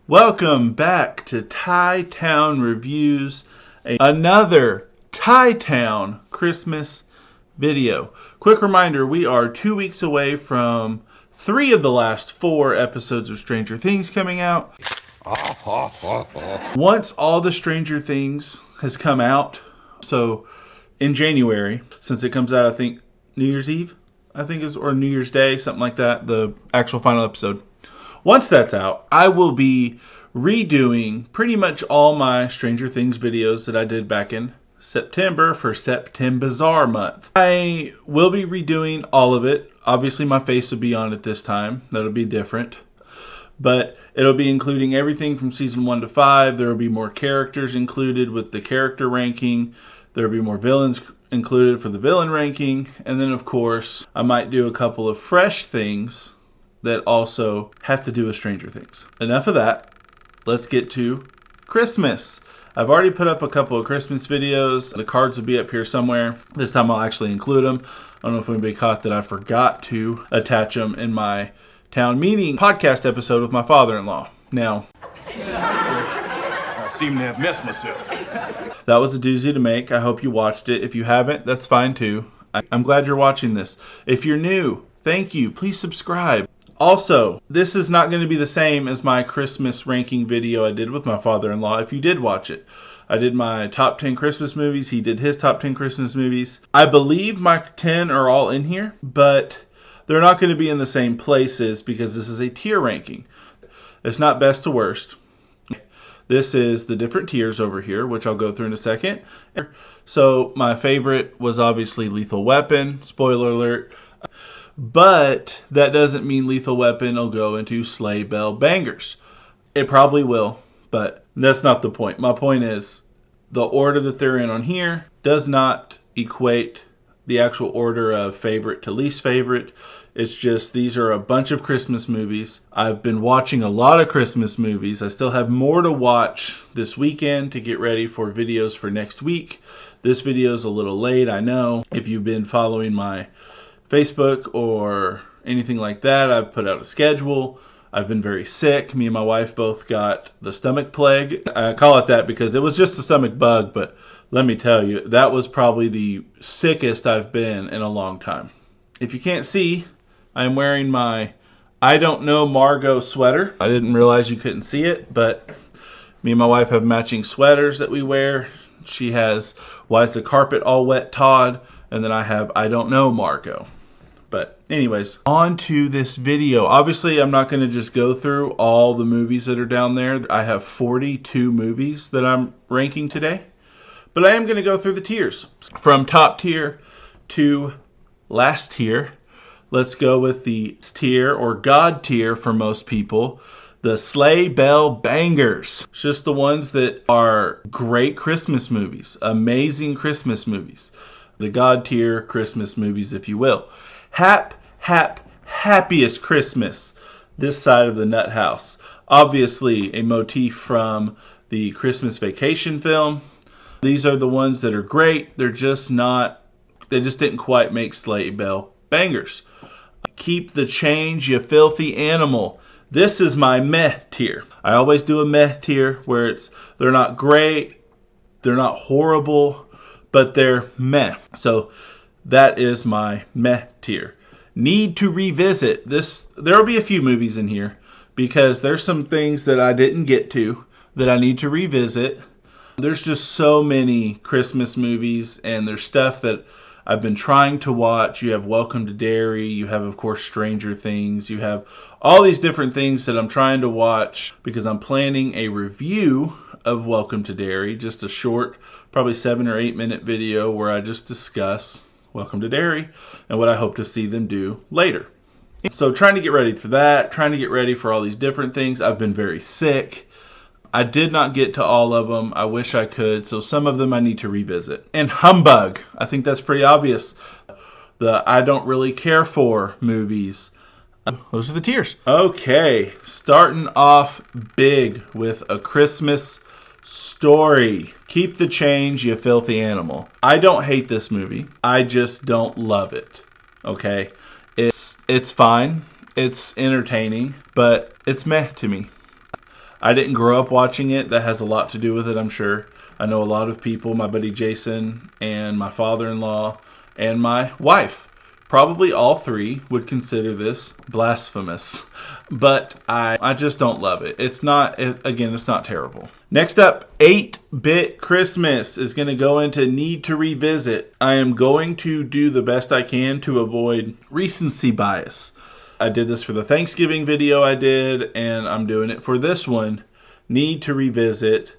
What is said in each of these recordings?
Welcome back to Thai Town Reviews, another Thai Town Christmas video. Quick reminder, we are 2 weeks away from 3 of the last 4 episodes of Stranger Things coming out. Once all the Stranger Things has come out, so in January, since it comes out, I think, New Year's Eve, or New Year's Day, something like that, the actual final episode. Once that's out, I will be redoing pretty much all my Stranger Things videos that I did back in September for September month. I will be redoing all of it. Obviously, my face will be on it this time. That'll be different. But it'll be including everything from season 1 to 5. There will be more characters included with the character ranking. There will be more villains included for the villain ranking. And then, of course, I might do a couple of fresh things that also have to do with Stranger Things. Enough of that. Let's get to Christmas. I've already put up a couple of Christmas videos. The cards will be up here somewhere. This time I'll actually include them. I don't know if anybody caught that I forgot to attach them in my town meeting podcast episode with my father-in-law. Now, I seem to have messed myself. that was a doozy to make. I hope you watched it. If you haven't, that's fine too. I'm glad you're watching this. If you're new, thank you. Please subscribe. Also, this is not going to be the same as my Christmas ranking video I did with my father-in-law if you did watch it. I did my top 10 Christmas movies. He did his top 10 Christmas movies. I believe my 10 are all in here, but they're not going to be in the same places because this is a tier ranking. It's not best to worst. This is the different tiers over here, which I'll go through in a second. So my favorite was obviously Lethal Weapon. Spoiler alert. But that doesn't mean Lethal Weapon will go into Sleigh Bell Bangers. It probably will, but that's not the point. My point is the order that they're in on here does not equate the actual order of favorite to least favorite. It's just these are a bunch of Christmas movies. I've been watching a lot of Christmas movies. I still have more to watch this weekend to get ready for videos for next week. This video is a little late, I know. If you've been following my Facebook or anything like that, I've put out a schedule. I've been very sick. Me and my wife both got the stomach plague. I call it that because it was just a stomach bug, but let me tell you, that was probably the sickest I've been in a long time. If you can't see, I'm wearing my I Don't Know Margot sweater. I didn't realize you couldn't see it, but me and my wife have matching sweaters that we wear. She has Why Is the Carpet All Wet, Todd? And then I have I Don't Know Margot. But anyways, on to this video. Obviously, I'm not going to just go through all the movies that are down there. I have 42 movies that I'm ranking today. But I am going to go through the tiers. From top tier to last tier. Let's go with the tier, or God tier for most people. The Sleigh Bell Bangers. It's just the ones that are great Christmas movies. Amazing Christmas movies. The God tier Christmas movies, if you will. Happiest Christmas, this side of the nut house. Obviously a motif from the Christmas Vacation film. These are the ones that are great. They just didn't quite make Sleigh Bell Bangers. Keep the Change, You Filthy Animal. This is my meh tier. I always do a meh tier where they're not great, they're not horrible, but they're meh. So that is my meh tier. Need to revisit this. There will be a few movies in here because there's some things that I didn't get to that I need to revisit. There's just so many Christmas movies, and there's stuff that I've been trying to watch. You have Welcome to Derry. You have, of course, Stranger Things. You have all these different things that I'm trying to watch because I'm planning a review of Welcome to Derry. Just a short, probably 7 or 8 minute video where I just discuss Welcome to Derry and what I hope to see them do later. So trying to get ready for that, trying to get ready for all these different things. I've been very sick. I did not get to all of them. I wish I could. So some of them I need to revisit. And Humbug. I think that's pretty obvious. The I Don't Really Care For movies. Those are the tiers. Okay. Starting off big with A Christmas Story. Keep the Change, You Filthy Animal. I don't hate this movie. I just don't love it. Okay? It's fine. It's entertaining. But it's meh to me. I didn't grow up watching it. That has a lot to do with it, I'm sure. I know a lot of people, my buddy Jason and my father-in-law and my wife, probably all three would consider this blasphemous. But I just don't love it. It's not terrible. Next up, 8-Bit Christmas is going to go into need to revisit. I am going to do the best I can to avoid recency bias. I did this for the Thanksgiving video I did, and I'm doing it for this one. Need to revisit.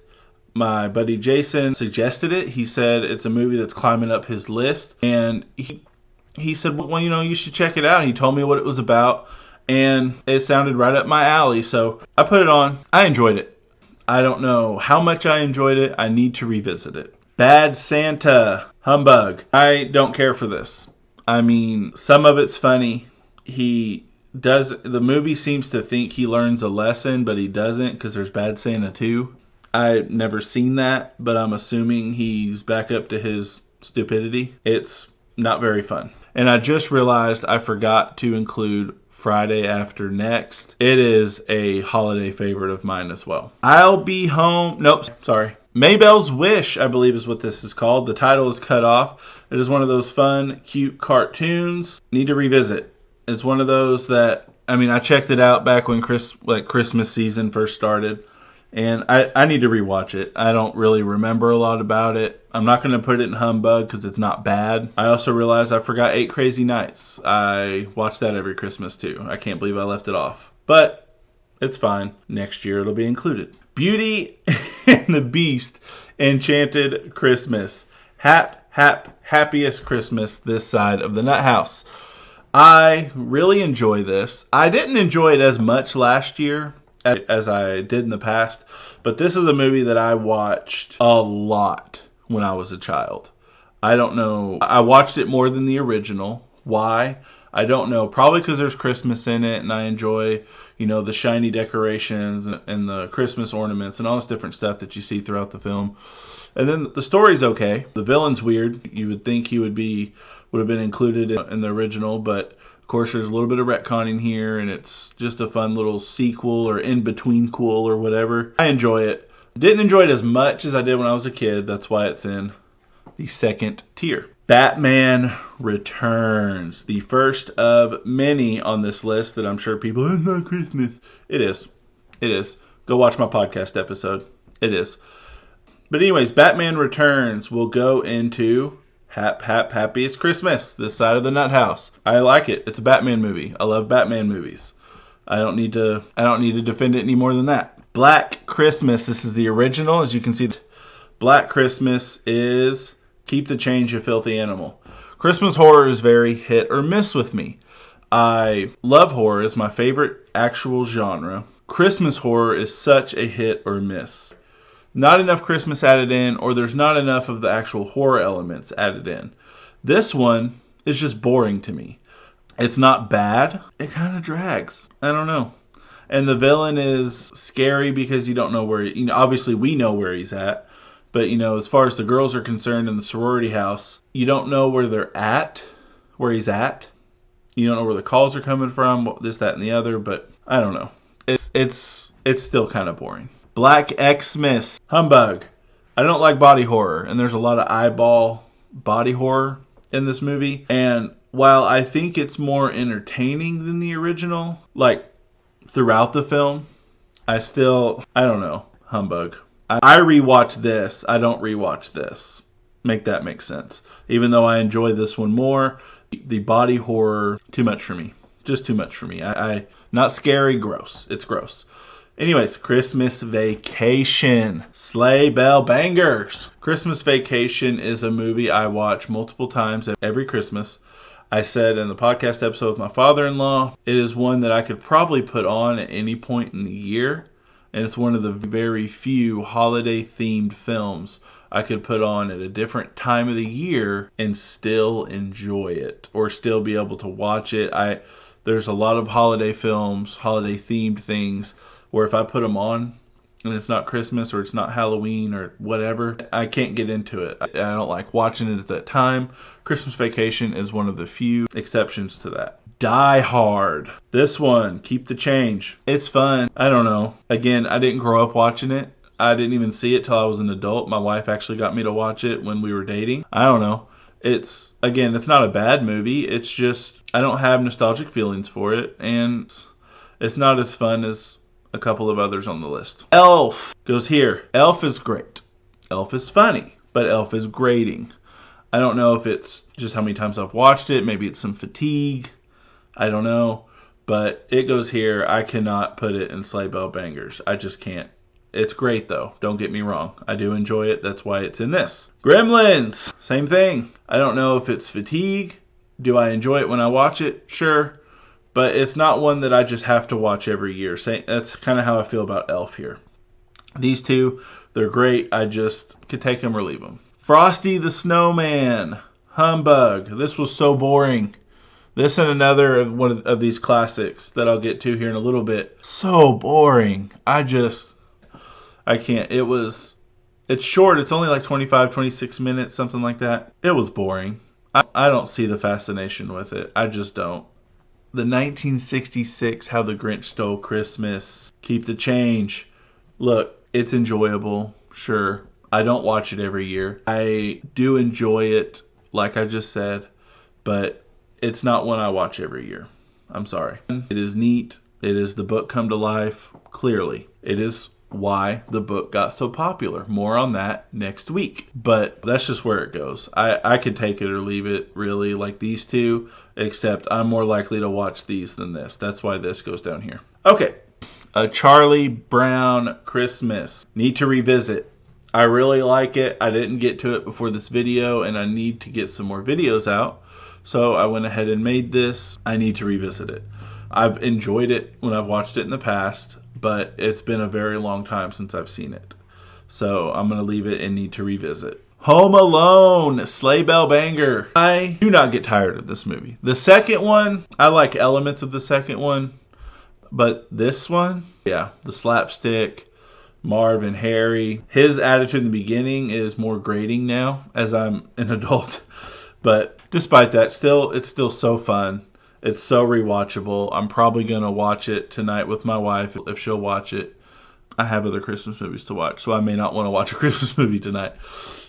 My buddy Jason suggested it. He said it's a movie that's climbing up his list, and he said, well, you should check it out. He told me what it was about, and it sounded right up my alley. So I put it on. I enjoyed it. I don't know how much I enjoyed it. I need to revisit it. Bad Santa. Humbug. I don't care for this. I mean, some of it's funny. The movie seems to think he learns a lesson, but he doesn't, because there's Bad Santa 2. I've never seen that, but I'm assuming he's back up to his stupidity. It's not very fun. And I just realized I forgot to include Friday After Next. It is a holiday favorite of mine as well. I'll Be Home. Nope, sorry. Maybelle's Wish, I believe is what this is called. The title is cut off. It is one of those fun, cute cartoons. Need to revisit. It's one of those that, I checked it out back when Christmas season first started. And I need to rewatch it. I don't really remember a lot about it. I'm not going to put it in Humbug because it's not bad. I also realized I forgot 8 Crazy Nights. I watch that every Christmas too. I can't believe I left it off. But it's fine. Next year it'll be included. Beauty and the Beast Enchanted Christmas. Happiest Christmas this side of the nut house. I really enjoy this. I didn't enjoy it as much last year as I did in the past, but this is a movie that I watched a lot when I was a child. I don't know. I watched it more than the original. Why? I don't know. Probably because there's Christmas in it, and I enjoy, the shiny decorations and the Christmas ornaments and all this different stuff that you see throughout the film. And then the story's okay. The villain's weird. You would think he would have been included in the original, but of course there's a little bit of retconning here, and it's just a fun little sequel or in-between-quel or whatever. I enjoy it. Didn't enjoy it as much as I did when I was a kid. That's why it's in the second tier. Batman Returns. The first of many on this list that I'm sure people, it's not Christmas. It is. It is. Go watch my podcast episode. It is. But anyways, Batman Returns will go into happiest Christmas this side of the nut house. I like it. It's a Batman movie. I love Batman movies. I don't need to defend it any more than that. Black Christmas. This is the original. As you can see, Black Christmas is Keep the Change, You Filthy Animal. Christmas horror is very hit or miss with me. I love horror. It's my favorite actual genre. Christmas horror is such a hit or miss. Not enough Christmas added in, or there's not enough of the actual horror elements added in. This one is just boring to me. It's not bad. It kind of drags. I don't know. And the villain is scary because you don't know where, obviously we know where he's at. But, as far as the girls are concerned in the sorority house, you don't know where they're at, where he's at. You don't know where the calls are coming from, this, that, and the other. But I don't know. It's still kind of boring. Black Xmas. Humbug. I don't like body horror, and there's a lot of eyeball body horror in this movie. And while I think it's more entertaining than the original, throughout the film, I don't know. Humbug. I rewatch this. I don't rewatch this. Make that make sense. Even though I enjoy this one more, the body horror, too much for me. Just too much for me. I not scary, gross. It's gross. Anyways, Christmas Vacation. Sleigh Bell Bangers. Christmas Vacation is a movie I watch multiple times every Christmas. I said in the podcast episode with my father-in-law, it is one that I could probably put on at any point in the year. And it's one of the very few holiday-themed films I could put on at a different time of the year and still enjoy it. Or still be able to watch it. There's a lot of holiday films, holiday-themed things, where if I put them on and it's not Christmas or it's not Halloween or whatever, I can't get into it. I don't like watching it at that time. Christmas Vacation is one of the few exceptions to that. Die Hard. This one, Keep the Change. It's fun. I don't know. Again, I didn't grow up watching it. I didn't even see it till I was an adult. My wife actually got me to watch it when we were dating. I don't know. It's not a bad movie. It's just, I don't have nostalgic feelings for it. And it's not as fun as a couple of others on the list. Elf goes here. Elf is great. Elf is funny, but Elf is grating. I don't know if it's just how many times I've watched it. Maybe it's some fatigue. I don't know. But it goes here. I cannot put it in Sleigh Bell Bangers. I just can't. It's great, though. Don't get me wrong. I do enjoy it. That's why it's in this. Gremlins. Same thing. I don't know if it's fatigue. Do I enjoy it when I watch it? Sure. But it's not one that I just have to watch every year. That's kind of how I feel about Elf here. These two, they're great. I just could take them or leave them. Frosty the Snowman. Humbug. This was so boring. This and another of one of these classics that I'll get to here in a little bit. So boring. I can't. It's short. It's only like 25, 26 minutes, something like that. It was boring. I don't see the fascination with it. I just don't. The 1966 How the Grinch Stole Christmas. Keep the Change. Look, it's enjoyable. Sure. I don't watch it every year. I do enjoy it, like I just said, but it's not one I watch every year. I'm sorry. It is neat. It is the book come to life. Clearly. It is why the book got so popular. More on that next week. But that's just where it goes. I could take it or leave it, really, like these two, except I'm more likely to watch these than this. That's why this goes down here. Okay. A Charlie Brown Christmas. Need to revisit. I really like it. I didn't get to it before this video, and I need to get some more videos out. So I went ahead and made this. I need to revisit it. I've enjoyed it when I've watched it in the past, but it's been a very long time since I've seen it. So I'm going to leave it and need to revisit. Home Alone, Sleigh Bell Banger. I do not get tired of this movie. The second one, I like elements of the second one, but this one, yeah, the slapstick, Marv and Harry. His attitude in the beginning is more grating now as I'm an adult. But despite that, it's still so fun. It's so rewatchable. I'm probably going to watch it tonight with my wife if she'll watch it. I have other Christmas movies to watch, so I may not want to watch a Christmas movie tonight.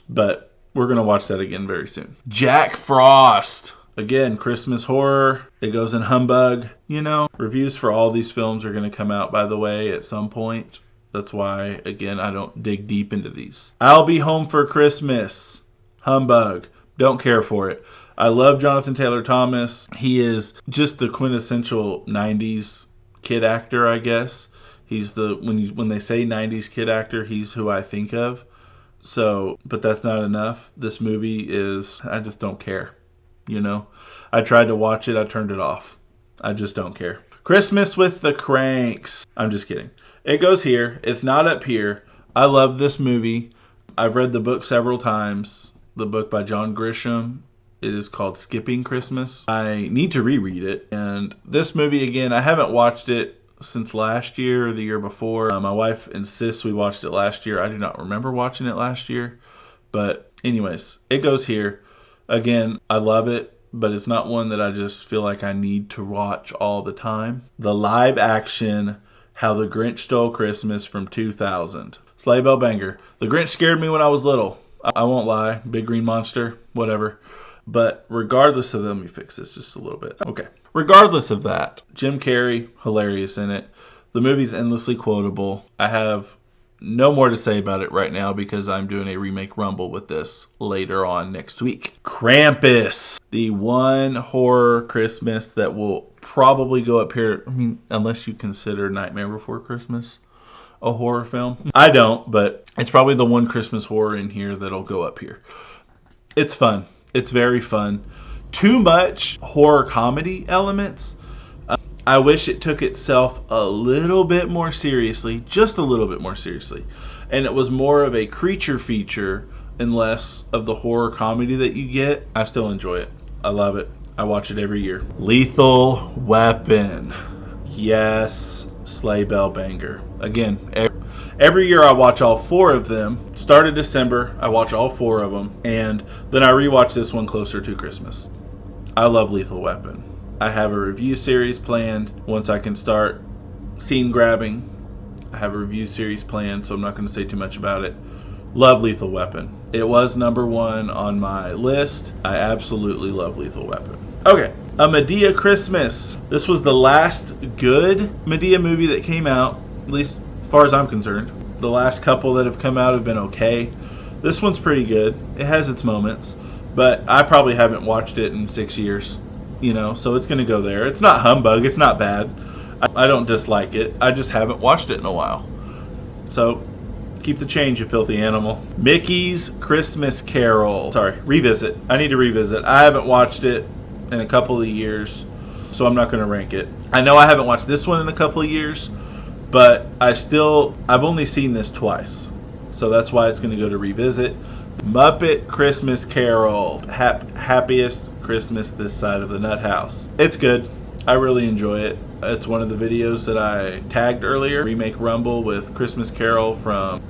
But we're going to watch that again very soon. Jack Frost. Again, Christmas horror. It goes in Humbug. You know, reviews for all these films are going to come out, by the way, at some point. That's why, again, I don't dig deep into these. I'll Be Home for Christmas. Humbug. Don't care for it. I love Jonathan Taylor Thomas. He is just the quintessential 90s kid actor, I guess. He's when they say 90s kid actor, he's who I think of. So, but that's not enough. This movie is, I just don't care. You know, I tried to watch it. I turned it off. I just don't care. Christmas with the Cranks. I'm just kidding. It goes here. It's not up here. I love this movie. I've read the book several times. The book by John Grisham. It is called Skipping Christmas. I need to reread it. And this movie, again, I haven't watched it since last year or the year before. My wife insists we watched it last year. I do not remember watching it last year. But anyways, it goes here. Again, I love it, but it's not one that I just feel like I need to watch all the time. The live action How the Grinch Stole Christmas from 2000. Sleigh Bell Banger. The Grinch scared me when I was little. I won't lie. Big green monster. Whatever. But regardless of that, let me fix this just a little bit. Okay. Regardless of that, Jim Carrey, hilarious in it. The movie's endlessly quotable. I have no more to say about it right now because I'm doing a remake rumble with this later on next week. Krampus. The one horror Christmas that will probably go up here. I mean, unless you consider Nightmare Before Christmas a horror film. I don't, but it's probably the one Christmas horror in here that'll go up here. It's fun. It's very fun. Too much horror comedy elements. I wish it took itself a little bit more seriously, just a little bit more seriously. And it was more of a creature feature and less of the horror comedy that you get. I still enjoy it. I love it. I watch it every year. Lethal Weapon. Yes, Sleigh Bell Banger. Again, every year I watch all four of them. Start of December, I watch all four of them. And then I rewatch this one closer to Christmas. I love Lethal Weapon. I have a review series planned once I can start scene grabbing. I have a review series planned, so I'm not going to say too much about it. Love Lethal Weapon. It was #1 on my list. I absolutely love Lethal Weapon. Okay, A Madea Christmas. This was the last good Madea movie that came out, at least as far as I'm concerned. The last couple that have come out have been okay. This one's pretty good. It has its moments, but I probably haven't watched it in 6 years, so it's going to go there. It's not humbug. It's not bad. I don't dislike it. I just haven't watched it in a while. So keep the change, you filthy animal. Mickey's Christmas Carol. Sorry, revisit. I need to revisit. I haven't watched it in a couple of years, so I'm not going to rank it. I know I haven't watched this one in a couple of years, but I've only seen this twice. So that's why it's going to go to revisit. Muppet Christmas Carol. Happiest Christmas this side of the nut house. It's good. I really enjoy it. It's one of the videos that I tagged earlier. Remake Rumble with Christmas Carol from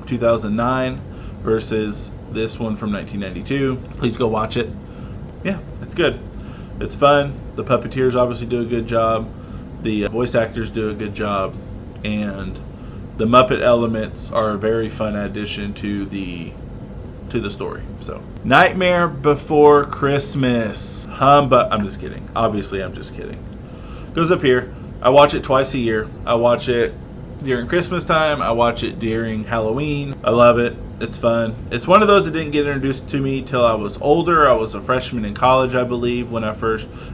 2009 versus this one from 1992. Please go watch it. Yeah, it's good. It's fun. The puppeteers obviously do a good job. The voice actors do a good job. And the Muppet elements are a very fun addition to the story. So, Nightmare Before Christmas. Humbug. I'm just kidding. Obviously, I'm just kidding. Goes up here. I watch it twice a year. I watch it during Christmas time. I watch it during Halloween. I love it. It's fun. It's one of those that didn't get introduced to me till I was older. I was a freshman in college, I believe,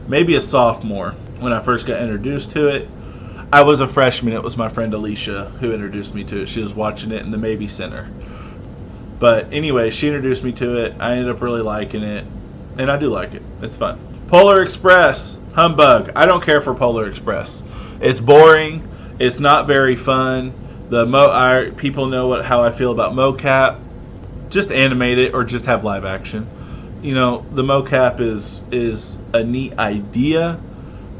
maybe a sophomore, when I first got introduced to it. I was a freshman. It was my friend Alicia who introduced me to it. She was watching it in the Maybe Center. But anyway, she introduced me to it. I ended up really liking it. And I do like it. It's fun. Polar Express. Humbug. I don't care for Polar Express. It's boring. It's not very fun. People know how I feel about mocap. Just animate it or just have live action. The mocap is a neat idea,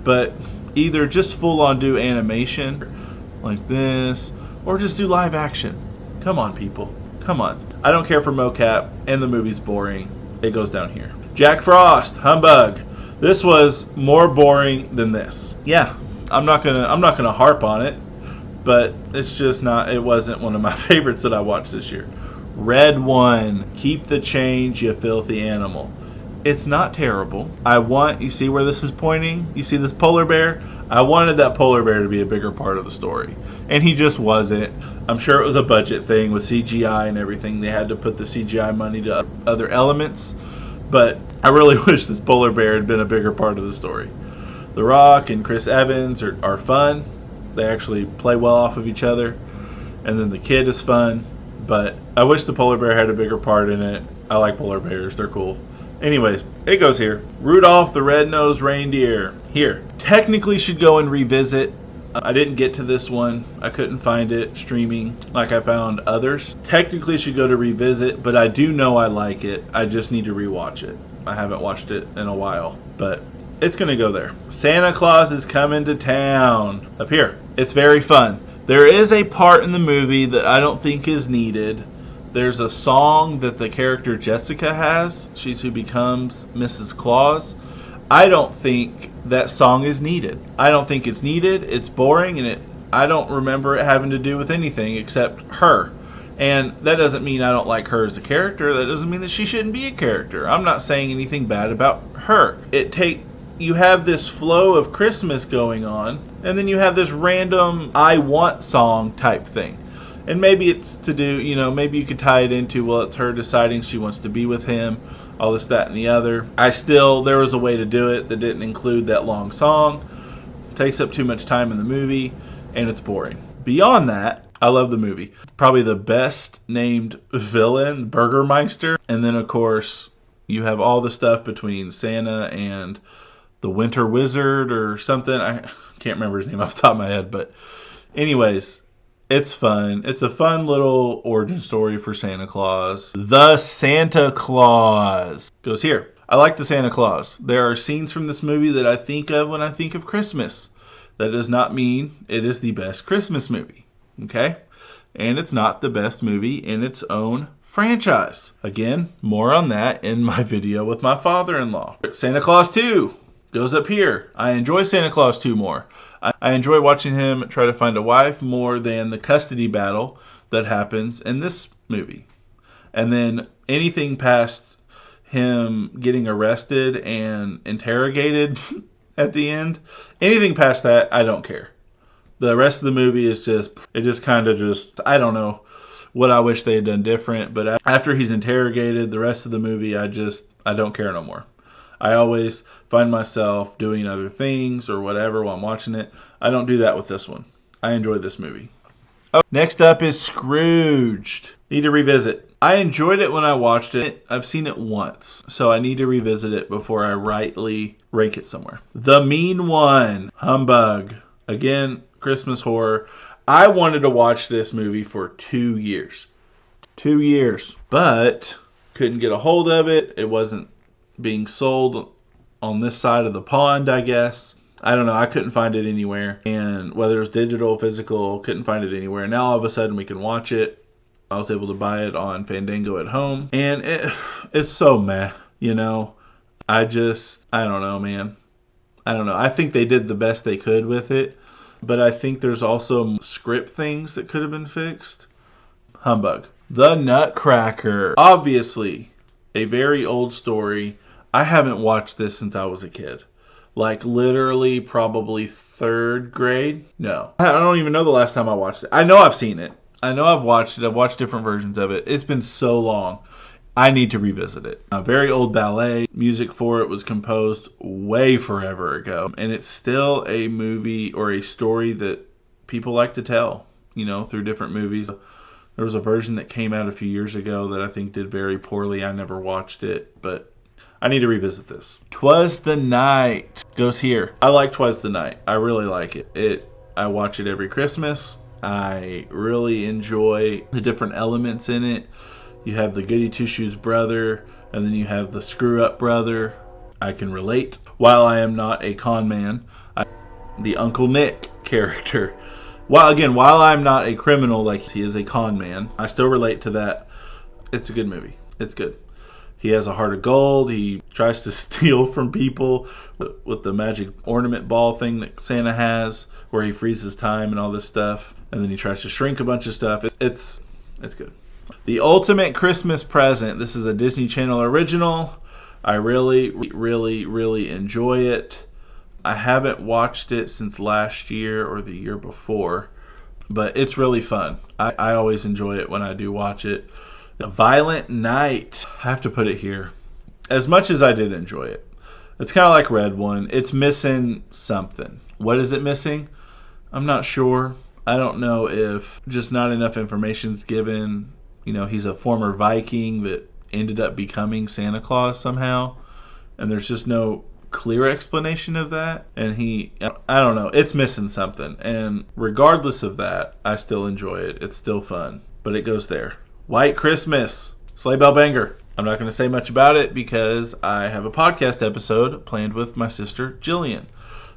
but either just full on do animation like this or just do live action. Come on, people. Come on. I don't care for mocap, and the movie's boring. It goes down here. Jack Frost. Humbug. This was more boring than this. Yeah, I'm not gonna harp on it, but it's just not. It wasn't one of my favorites that I watched this year. Red One. Keep the change, you filthy animal. It's not terrible. You see where this is pointing? You see this polar bear? I wanted that polar bear to be a bigger part of the story, and he just wasn't. I'm sure it was a budget thing with CGI and everything. They had to put the CGI money to other elements, but I really wish this polar bear had been a bigger part of the story. The Rock and Chris Evans are fun. They actually play well off of each other. And then the kid is fun, but I wish the polar bear had a bigger part in it. I like polar bears. They're cool. Anyways, it goes here. Rudolph the Red-Nosed Reindeer. Here. Technically should go and revisit. I didn't get to this one. I couldn't find it streaming like I found others. Technically should go to revisit, but I do know I like it. I just need to rewatch it. I haven't watched it in a while, but it's going to go there. Santa Claus is Coming to Town. Up here. It's very fun. There is a part in the movie that I don't think is needed. There's a song that the character Jessica has. She's who becomes Mrs. Claus. I don't think that song is needed. I don't think it's needed. It's boring, and I don't remember it having to do with anything except her. And that doesn't mean I don't like her as a character. That doesn't mean that she shouldn't be a character. I'm not saying anything bad about her. You have this flow of Christmas going on, and then you have this random I want song type thing. And maybe it's to do, maybe you could tie it into, well, it's her deciding she wants to be with him, all this, that, and the other. There was a way to do it that didn't include that long song. It takes up too much time in the movie, and it's boring. Beyond that, I love the movie. Probably the best named villain, Burgermeister. And then, of course, you have all the stuff between Santa and the Winter Wizard or something. I can't remember his name off the top of my head. But anyways, it's fun. It's a fun little origin story for Santa Claus. The Santa Claus goes here. I like the Santa Claus. There are scenes from this movie that I think of when I think of Christmas. That does not mean it is the best Christmas movie. Okay? And it's not the best movie in its own franchise. Again, more on that in my video with my father-in-law. Santa Claus 2. goes up here. I enjoy Santa Claus 2 more. I enjoy watching him try to find a wife more than the custody battle that happens in this movie. And then anything past him getting arrested and interrogated at the end, anything past that, I don't care. The rest of the movie is just kind of I don't know what I wish they had done different. But after he's interrogated, the rest of the movie, I don't care no more. I always find myself doing other things or whatever while I'm watching it. I don't do that with this one. I enjoyed this movie. Oh, next up is Scrooged. Need to revisit. I enjoyed it when I watched it. I've seen it once, so I need to revisit it before I rightly rank it somewhere. The Mean One. Humbug. Again, Christmas horror. I wanted to watch this movie for 2 years. 2 years. But couldn't get a hold of it. It wasn't being sold on this side of the pond, I guess. I don't know. I couldn't find it anywhere. And whether it was digital, physical, couldn't find it anywhere. Now all of a sudden we can watch it. I was able to buy it on Fandango at home. And it's so meh, you know. I don't know, man. I don't know. I think they did the best they could with it. But I think there's also script things that could have been fixed. Humbug. The Nutcracker. Obviously, a very old story. I haven't watched this since I was a kid. Like literally probably 3rd grade. No. I don't even know the last time I watched it. I know I've seen it. I know I've watched it. I've watched different versions of it. It's been so long. I need to revisit it. A very old ballet. Music for it was composed way forever ago. And it's still a movie or a story that people like to tell, you know, through different movies. There was a version that came out a few years ago that I think did very poorly. I never watched it, but I need to revisit this. 'Twas the Night goes here. I like 'Twas the Night. I really like it. I watch it every Christmas. I really enjoy the different elements in it. You have the goody two-shoes brother, and then you have the screw-up brother. I can relate. While I am not a con man, the Uncle Nick character. While I'm not a criminal like he is a con man, I still relate to that. It's a good movie. It's good. He has a heart of gold. He tries to steal from people with the magic ornament ball thing that Santa has, where he freezes time and all this stuff. And then he tries to shrink a bunch of stuff. It's good. The Ultimate Christmas Present. This is a Disney Channel original. I really, really, really enjoy it. I haven't watched it since last year or the year before, but it's really fun. I always enjoy it when I do watch it. The Violent Night. I have to put it here. As much as I did enjoy it, it's kind of like Red One. It's missing something. What is it missing? I'm not sure. I don't know if just not enough information's given. You know, he's a former Viking that ended up becoming Santa Claus somehow, and there's just no clear explanation of that. And I don't know, it's missing something. And regardless of that, I still enjoy it. It's still fun, but it goes there. White Christmas, Sleigh Bell Banger. I'm not going to say much about it because I have a podcast episode planned with my sister Jillian.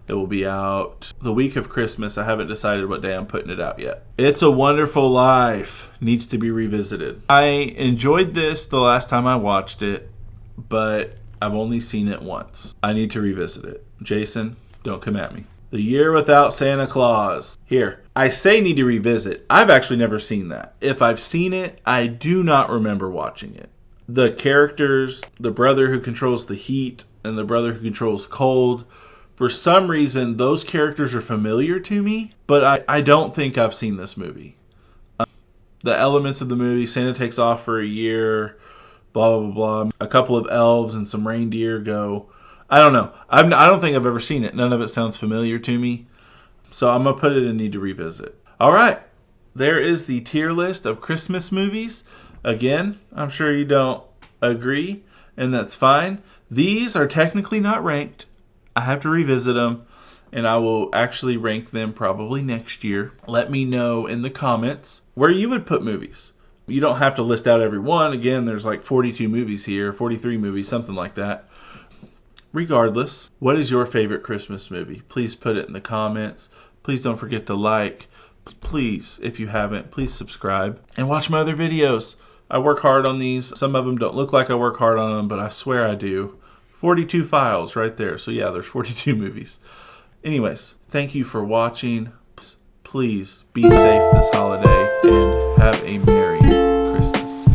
It will be out the week of Christmas. I haven't decided what day I'm putting it out yet. It's a Wonderful Life needs to be revisited. I enjoyed this the last time I watched it, but I've only seen it once. I need to revisit it. Jason, don't come at me. The Year Without Santa Claus. Here, I say need to revisit. I've actually never seen that. If I've seen it, I do not remember watching it. The characters, the brother who controls the heat and the brother who controls cold, for some reason, those characters are familiar to me, but I don't think I've seen this movie. The elements of the movie, Santa takes off for a year, blah, blah, blah. A couple of elves and some reindeer go. I don't know. I don't think I've ever seen it. None of it sounds familiar to me. So I'm going to put it in need to revisit. All right. There is the tier list of Christmas movies. Again, I'm sure you don't agree, and that's fine. These are technically not ranked. I have to revisit them, and I will actually rank them probably next year. Let me know in the comments where you would put movies. You don't have to list out every one. Again, there's like 42 movies here, 43 movies, something like that. Regardless, what is your favorite Christmas movie? Please put it in the comments. Please don't forget to like. Please, if you haven't, please subscribe and watch my other videos. I work hard on these. Some of them don't look like I work hard on them, but I swear I do. 42 files right there. So yeah, there's 42 movies. Anyways, thank you for watching. Please be safe this holiday and have a Merry Christmas.